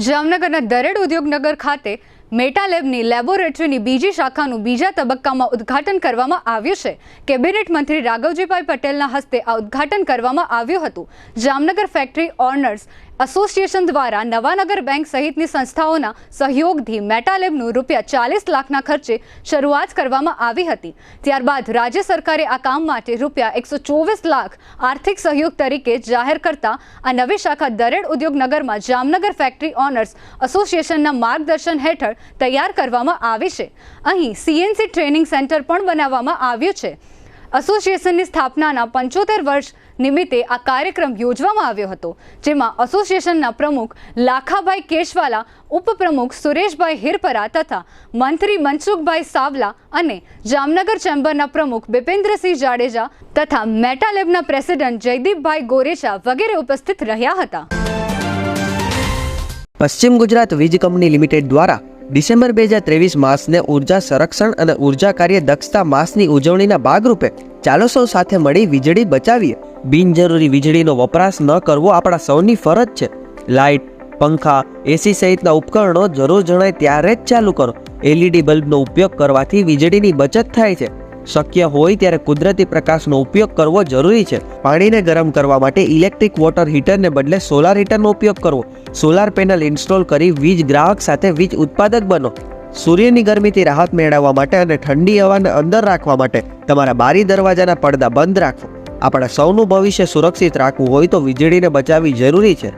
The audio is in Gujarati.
જામનગરના દરેડ ઉદ્યોગનગર ખાતે મેટા લેબની લેબોરેટરીની બીજી શાખાનું બીજા તબક્કામાં ઉદ્ઘાટન કરવામાં આવ્યું છે। કેબિનેટ મંત્રી રાઘવજીભાઈ પટેલના હસ્તે આ ઉદ્ઘાટન કરવામાં આવ્યું હતું। જામનગર ફેક્ટરી ઓનર્સ એસોસિએશન દ્વારા નવાનગર બેંક સહિતની સંસ્થાઓના સહયોગથી મેટા લેબનું ₹40 લાખના ખર્ચે શરૂઆત કરવામાં આવી હતી। ત્યારબાદ રાજ્ય સરકારે આ કામ માટે ₹124 લાખ આર્થિક સહયોગ તરીકે જાહેર કરતા આ નવી શાખા દરેડ ઉદ્યોગનગરમાં જામનગર ફેક્ટરી ઓનર્સ એસોસિએશનના માર્ગદર્શન હેઠળ તૈયાર કરવામાં આવી છે। અહીં સીએનસી ટ્રેનિંગ સેન્ટર પણ બનાવવામાં આવ્યું છે। એસોસિએશનની સ્થાપનાના 75 વર્ષ નિમિત્તે આ કાર્યક્રમ યોજવામાં આવ્યો હતો, જેમાં એસોસિએશનના પ્રમુખ લાખાભાઈ કેશવાલા, ઉપપ્રમુખ સુરેશભાઈ હિરપરા તથા મંત્રી મનસુખભાઈ સાવલા અને જામનગર ચેમ્બરના પ્રમુખ બિપિન્દ્રસિંહ જાડેજા તથા મેટા લેબના પ્રેસિડેન્ટ જયદીપભાઈ ગોરેચા વગેરે ઉપસ્થિત રહ્યા હતા। પશ્ચિમ ગુજરાત વીજ કંપની લિમિટેડ દ્વારા ડિસેમ્બર 2023 માસને ઉર્જા સંરક્ષણ અને ઉર્જા કાર્ય દક્ષતા માસની ઉજવણીના ભાગરૂપે ચાલો સૌ સાથે મળી વીજળી બચાવીએ। બિનજરૂરી વીજળીનો વપરાશ ન કરવો આપણા સૌની ફરજ છે। લાઇટ, પંખા, એસી સહિતના ઉપકરણો જરૂર જણાય ત્યારે જ ચાલુ કરો। LED બલ્બનો ઉપયોગ કરવાથી વીજળીની બચત થાય છે। શક્ય હોય ત્યારે કુદરતી પ્રકાશનો ઉપયોગ કરવો જરૂરી છે। પાણીને ગરમ કરવા માટે ઇલેક્ટ્રિક વોટર હીટરને બદલે સોલાર હીટરનો ઉપયોગ કરવો। સોલાર પેનલ ઇન્સ્ટોલ કરી વીજ ગ્રાહક સાથે વીજ ઉત્પાદક બનો। સૂર્યની ગરમીથી રાહત મેળવવા માટે અને ઠંડી હવાને અંદર રાખવા માટે તમારા બારી દરવાજાના પડદા બંધ રાખો। આપણા સૌનું ભવિષ્ય સુરક્ષિત રાખવું હોય તો વીજળીને બચાવવી જરૂરી છે।